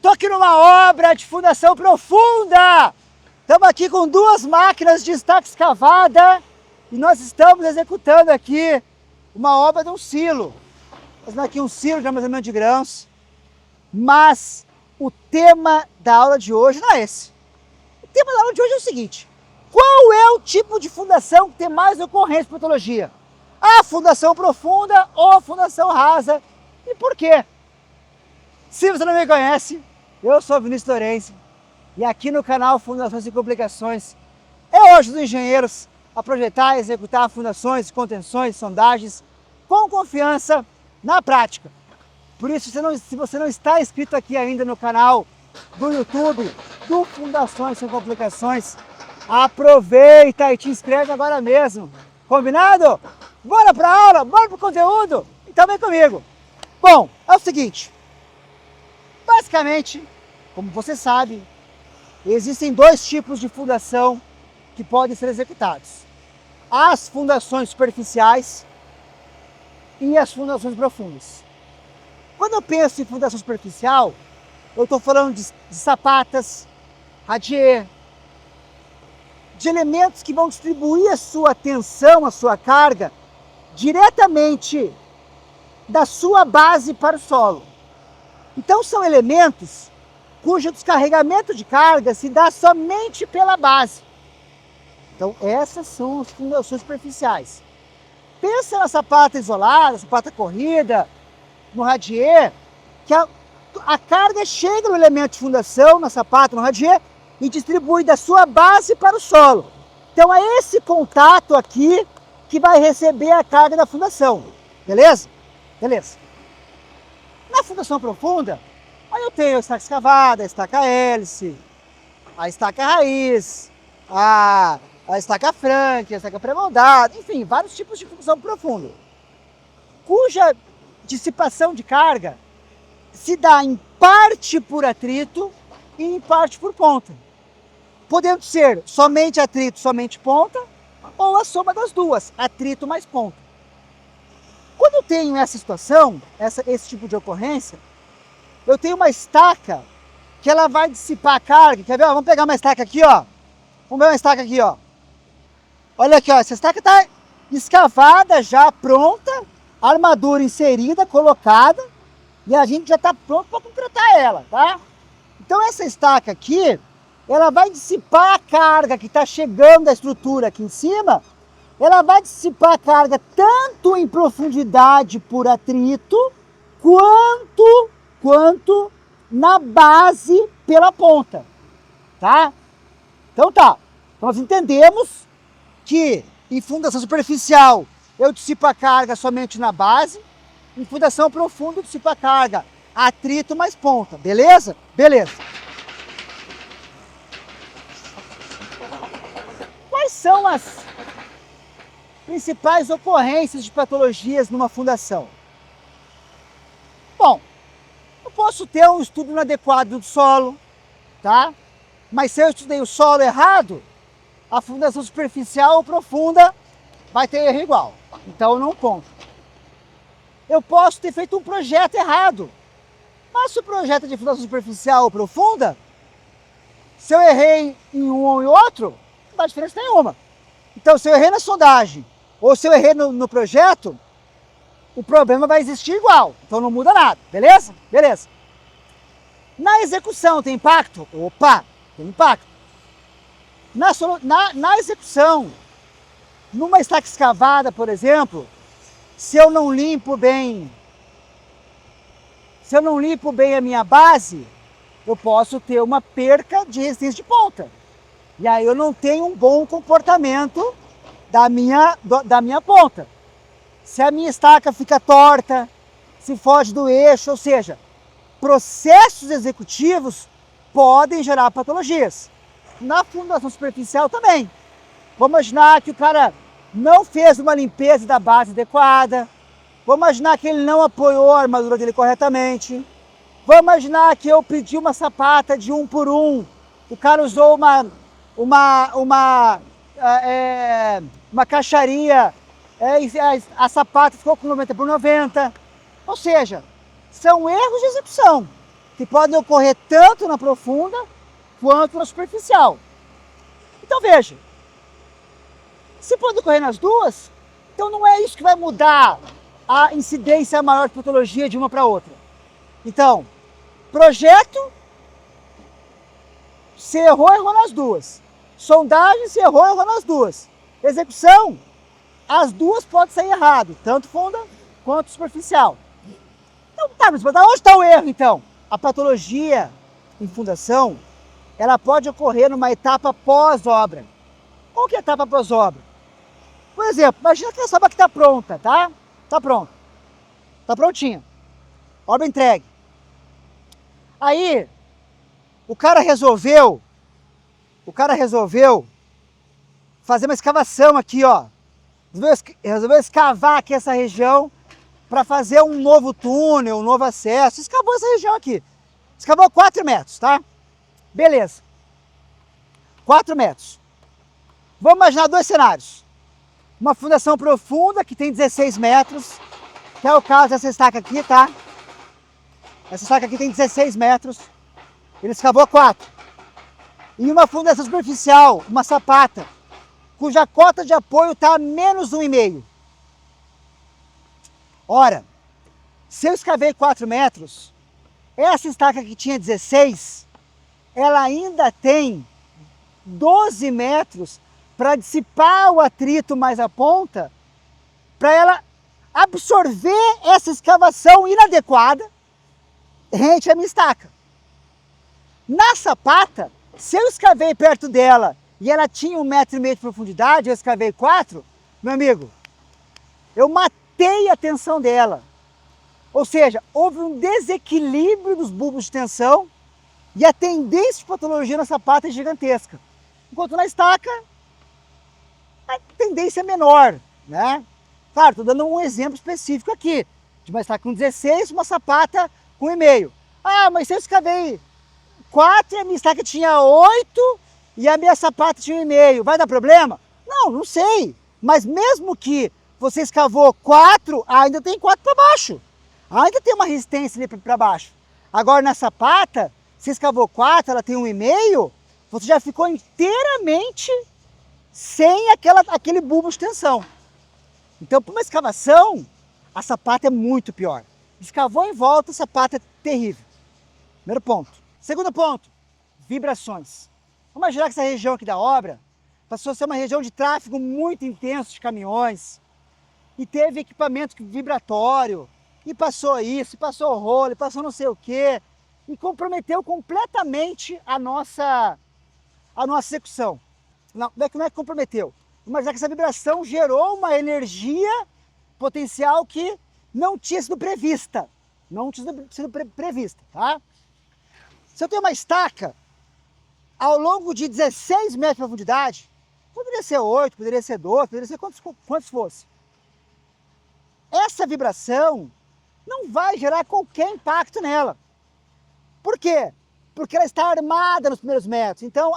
Estou aqui numa obra de fundação profunda. Estamos aqui com duas máquinas de estaca escavada e nós estamos executando aqui uma obra de um silo. Fazendo aqui um silo de armazenamento de grãos. Mas o tema da aula de hoje não é esse. O tema da aula de hoje é o seguinte: qual é o tipo de fundação que tem mais ocorrência de patologia? A fundação profunda ou a fundação rasa? E por quê? Se você não me conhece, eu sou Vinícius Lourenço e aqui no canal Fundações e Complicações eu ajudo engenheiros a projetar e executar fundações, contenções, sondagens com confiança na prática. Por isso, se você não está inscrito aqui ainda no canal do YouTube do Fundações Sem Complicações, aproveita e te inscreve agora mesmo. Combinado? Bora para a aula? Bora para o conteúdo? Então vem comigo. Bom, é o seguinte. Basicamente, como você sabe, existem dois tipos de fundação que podem ser executados. As fundações superficiais e as fundações profundas. Quando eu penso em fundação superficial, eu estou falando de sapatas, radier, de elementos que vão distribuir a sua tensão, a sua carga, diretamente da sua base para o solo. Então são elementos cujo descarregamento de carga se dá somente pela base. Então essas são as fundações superficiais. Pensa na sapata isolada, sapata corrida, no radier, que a carga chega no elemento de fundação, na sapata, no radier, e distribui da sua base para o solo. Então é esse contato aqui que vai receber a carga da fundação. Beleza? Beleza. Na fundação profunda, aí eu tenho a estaca escavada, a estaca hélice, a estaca raiz, a estaca franca, a estaca pré-moldada, enfim, vários tipos de fundação profunda, cuja dissipação de carga se dá em parte por atrito e em parte por ponta. Podendo ser somente atrito, somente ponta, ou a soma das duas, atrito mais ponta. Quando eu tenho essa situação, esse tipo de ocorrência, eu tenho uma estaca que ela vai dissipar a carga. Quer ver? Vamos pegar uma estaca aqui, ó. Vamos ver uma estaca aqui, ó. Olha aqui, ó. Essa estaca está escavada, já pronta, armadura inserida, colocada, e a gente já está pronto para concretar ela, tá? Então essa estaca aqui, ela vai dissipar a carga que está chegando da estrutura aqui em cima, ela vai dissipar a carga tanto em profundidade por atrito, quanto na base pela ponta, tá? Então tá, nós entendemos que em fundação superficial eu dissipo a carga somente na base, em fundação profunda eu dissipo a carga atrito mais ponta, beleza? Beleza. Quais são as principais ocorrências de patologias numa fundação? Bom, eu posso ter um estudo inadequado do solo, tá? Mas se eu estudei o solo errado, a fundação superficial ou profunda vai ter erro igual. Então não conta. Eu posso ter feito um projeto errado, mas se o projeto é de fundação superficial ou profunda, se eu errei em um ou em outro, não dá diferença nenhuma. Então se eu errei na sondagem, ou se eu errei no projeto, o problema vai existir igual, então não muda nada, beleza? Beleza. Na execução tem impacto? Opa, tem impacto. Na execução, numa estaca escavada, por exemplo, se eu não limpo bem a minha base, eu posso ter uma perca de resistência de ponta. E aí eu não tenho um bom comportamento da minha ponta. Se a minha estaca fica torta, se foge do eixo, ou seja, processos executivos podem gerar patologias. Na fundação superficial também. Vamos imaginar que o cara não fez uma limpeza da base adequada. Vamos imaginar que ele não apoiou a armadura dele corretamente. Vamos imaginar que eu pedi uma sapata de 1 por 1. O cara usou uma caixaria, a sapata ficou com 90 por 90. Ou seja, são erros de execução que podem ocorrer tanto na profunda quanto na superficial. Então veja, se pode ocorrer nas duas, então não é isso que vai mudar a incidência maior de patologia de uma para outra. Então, projeto, se errou, errou nas duas. Sondagem, se errou, errou nas duas. Execução, as duas podem sair errado, tanto funda quanto superficial. Então, tá, mas onde está o erro então? A patologia em fundação, ela pode ocorrer numa etapa pós-obra. Qual que é a etapa pós-obra? Por exemplo, imagina que essa obra que está pronta, tá? Está pronta. Está prontinha. Obra entregue. Aí, o cara resolveu fazer uma escavação aqui, ó. Resolveu escavar aqui essa região para fazer um novo túnel, um novo acesso. Escavou essa região aqui. Escavou 4 metros, tá? Beleza. 4 metros. Vamos imaginar 2 cenários. Uma fundação profunda que tem 16 metros, que é o caso dessa estaca aqui, tá? Essa estaca aqui tem 16 metros. Ele escavou 4. E uma fundação superficial, uma sapata, cuja cota de apoio está a menos 1,5. Ora, se eu escavei 4 metros, essa estaca que tinha 16, ela ainda tem 12 metros para dissipar o atrito mais a ponta, para ela absorver essa escavação inadequada rente à minha estaca. Na sapata, se eu escavei perto dela e ela tinha 1,5 metro de profundidade, eu escavei 4, meu amigo, eu matei a tensão dela. Ou seja, houve um desequilíbrio dos bulbos de tensão e a tendência de patologia na sapata é gigantesca. Enquanto na estaca, a tendência é menor, né? Claro, estou dando um exemplo específico aqui, de uma estaca com 16, uma sapata com 1,5. Ah, mas se eu escavei 4 e a minha estaca tinha 8 e a minha sapata tinha 1,5, vai dar problema? Não, não sei. Mas mesmo que você escavou 4, ainda tem 4 para baixo. Ainda tem uma resistência ali para baixo. Agora na sapata, se escavou 4, ela tem 1,5, você já ficou inteiramente sem aquele bulbo de tensão. Então, para uma escavação, a sapata é muito pior. Escavou em volta, a sapata é terrível. Primeiro ponto. Segundo ponto, vibrações. Vamos imaginar que essa região aqui da obra passou a ser uma região de tráfego muito intenso de caminhões e teve equipamento vibratório, e passou isso, e passou rolo, e passou não sei o quê, e comprometeu completamente a nossa execução. Não é que comprometeu, mas é que essa vibração gerou uma energia potencial que não tinha sido prevista. Não tinha sido prevista, tá? Se eu tenho uma estaca ao longo de 16 metros de profundidade, poderia ser 8, poderia ser 12, poderia ser quantos fosse. Essa vibração não vai gerar qualquer impacto nela. Por quê? Porque ela está armada nos primeiros metros. Então,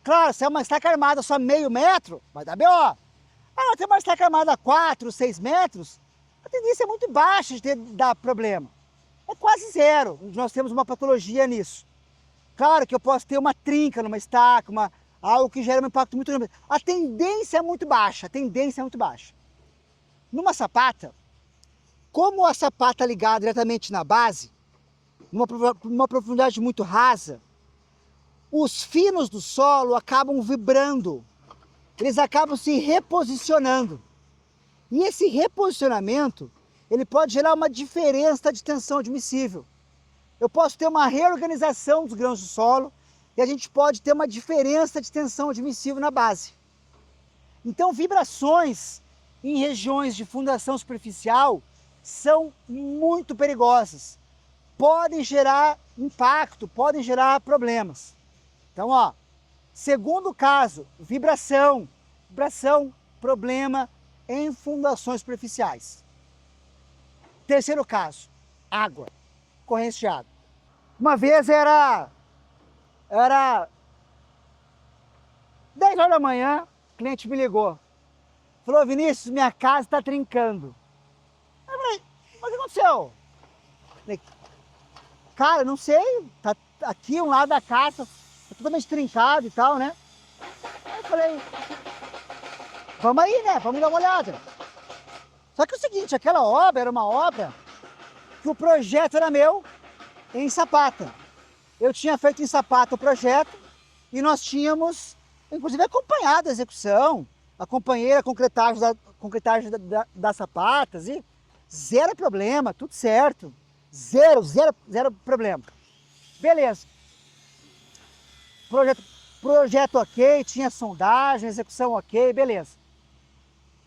claro, se é uma estaca armada só meio metro, vai dar BO. Ela tem uma estaca armada 4, 6 metros, a tendência é muito baixa de dar problema. É quase zero. Nós temos uma patologia nisso. Claro que eu posso ter uma trinca numa estaca, algo que gera um impacto muito grande. A tendência é muito baixa, Numa sapata, como a sapata é ligada diretamente na base, numa profundidade muito rasa, os finos do solo acabam vibrando, eles acabam se reposicionando. E esse reposicionamento, ele pode gerar uma diferença de tensão admissível. Eu posso ter uma reorganização dos grãos do solo e a gente pode ter uma diferença de tensão admissível na base. Então, vibrações em regiões de fundação superficial são muito perigosas. Podem gerar impacto, podem gerar problemas. Então, segundo caso, vibração, problema em fundações superficiais. Terceiro caso, água, corrente de água. Uma vez era 10 horas da manhã, o cliente me ligou. Falou, Vinícius, minha casa está trincando. Eu falei, mas o que aconteceu? Cara, não sei, tá aqui um lado da casa, tá totalmente trincado e tal, né? Aí eu falei, vamos aí, né? Vamos dar uma olhada. Só que é o seguinte, aquela obra era uma obra que o projeto era meu em Sapata. Eu tinha feito em Sapata o projeto e nós tínhamos, inclusive, acompanhado a execução, acompanhei a concretagem das sapatas e zero problema, tudo certo. Zero problema. Beleza. Projeto ok, tinha sondagem, execução ok, beleza.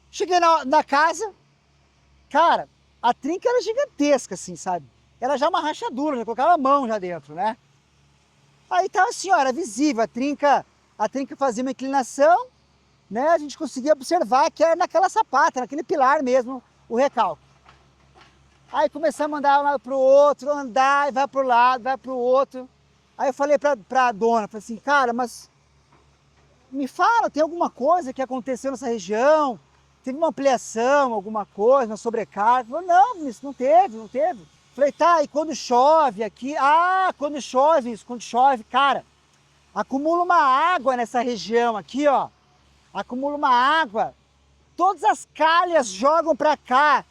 Cheguei na casa, cara, a trinca era gigantesca, assim, sabe? Era já uma rachadura, já colocava a mão já dentro, né? Aí tava assim, ó, era visível, a trinca fazia uma inclinação, né? A gente conseguia observar que era naquela sapata, naquele pilar mesmo, o recalque. Aí começamos a andar um lado pro outro, andar, e vai pro lado, vai pro outro. Aí eu falei pra dona, falei assim, cara, mas me fala, tem alguma coisa que aconteceu nessa região? Teve uma ampliação, alguma coisa, uma sobrecarga? Falei, não, isso não teve. Falei, tá, e quando chove aqui? Ah, quando chove, cara, acumula uma água nessa região aqui, ó. Acumula uma água, todas as calhas jogam pra cá.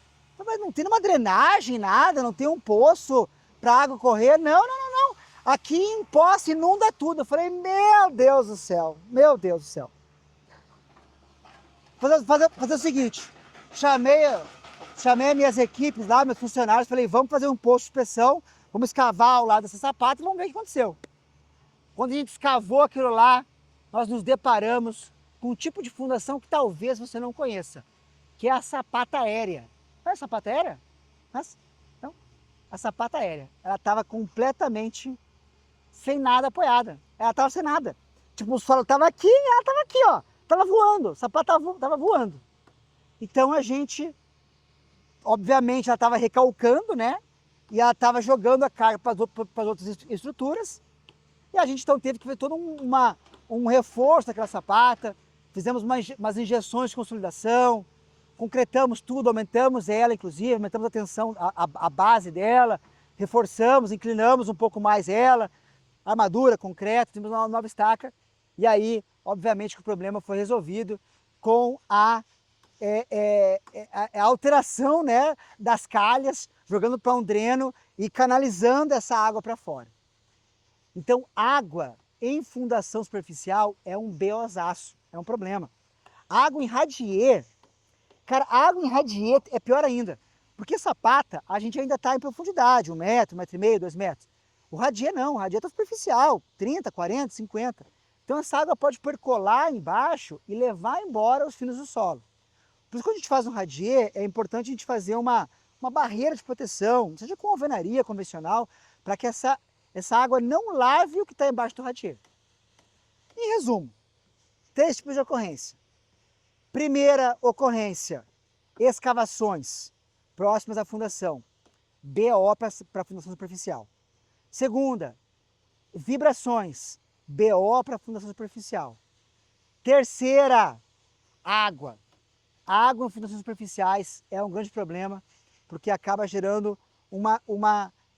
Mas não tem uma drenagem, nada, não tem um poço pra água correr. Não. Aqui em Poço inunda tudo. Eu falei, meu Deus do céu. Fazer o seguinte, chamei as minhas equipes lá, meus funcionários, falei, vamos fazer um poço de pressão, vamos escavar ao lado dessa sapata e vamos ver o que aconteceu. Quando a gente escavou aquilo lá, nós nos deparamos com um tipo de fundação que talvez você não conheça, que é a sapata aérea. Não é a sapata aérea? Mas, não, a sapata aérea. Ela estava completamente sem nada apoiada. Ela estava sem nada. Tipo, o solo estava aqui e ela estava aqui, ó. Estava voando, o sapato estava voando. Então a gente, obviamente, ela estava recalcando, né? E ela estava jogando a carga para as outras estruturas. E a gente então teve que fazer todo um reforço daquela sapata. Fizemos umas injeções de consolidação, concretamos tudo, aumentamos ela, inclusive, aumentamos a tensão, a base dela, reforçamos, inclinamos um pouco mais ela, armadura, concreto, temos uma nova estaca. E aí, obviamente, que o problema foi resolvido com a alteração, né, das calhas, jogando para um dreno e canalizando essa água para fora. Então, água em fundação superficial é um BOzaço, é um problema. Água em radier, cara, água em radier é pior ainda, porque sapata a gente ainda está em profundidade, 1 metro, 1,5 metro, 2 metros. O radier não, o radier está superficial, 30, 40, 50. Então essa água pode percolar embaixo e levar embora os finos do solo. Por isso, quando a gente faz um radier, é importante a gente fazer uma barreira de proteção, seja com alvenaria convencional, para que essa água não lave o que está embaixo do radier. Em resumo, 3 tipos de ocorrência. Primeira ocorrência, escavações próximas à fundação, BO para a fundação superficial. Segunda, vibrações, BO para a fundação superficial. Terceira, água. Água em fundações superficiais é um grande problema, porque acaba gerando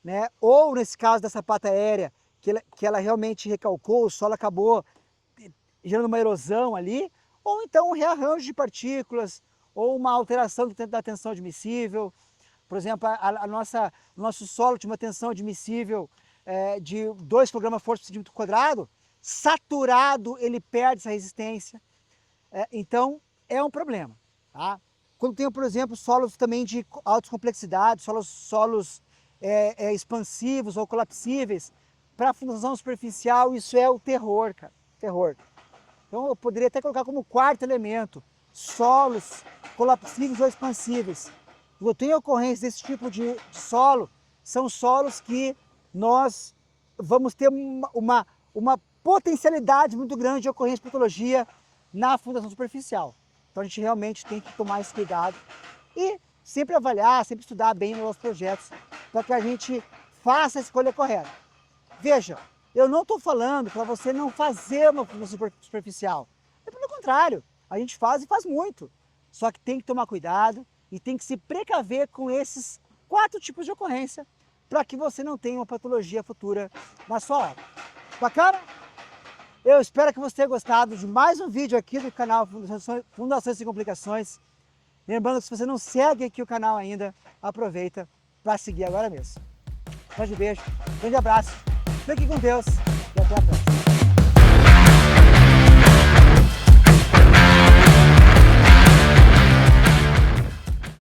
né, ou nesse caso da sapata aérea, que ela realmente recalcou, o solo acabou gerando uma erosão ali, ou então um rearranjo de partículas, ou uma alteração da tensão admissível. Por exemplo, o nosso solo tinha uma tensão admissível de 2 kg força por centímetro quadrado, saturado ele perde essa resistência. Então, é um problema. Tá? Quando tem, por exemplo, solos também de alta complexidade, solos expansivos ou colapsíveis, para a fundação superficial, isso é o terror, cara, terror. Então eu poderia até colocar como 4º elemento, solos colapsíveis ou expansíveis. Quando tem ocorrência desse tipo de solo, são solos que nós vamos ter uma potencialidade muito grande de ocorrência de patologia na fundação superficial. Então a gente realmente tem que tomar esse cuidado e sempre avaliar, sempre estudar bem nos nossos projetos para que a gente faça a escolha correta. Veja, eu não estou falando para você não fazer uma fundação superficial. É pelo contrário, a gente faz e faz muito. Só que tem que tomar cuidado e tem que se precaver com esses 4 tipos de ocorrência para que você não tenha uma patologia futura na sua obra. Bacana? Eu espero que você tenha gostado de mais um vídeo aqui do canal Fundações Sem Complicações. Lembrando que se você não segue aqui o canal ainda, aproveita para seguir agora mesmo. Grande beijo, grande abraço, fique com Deus e até a próxima.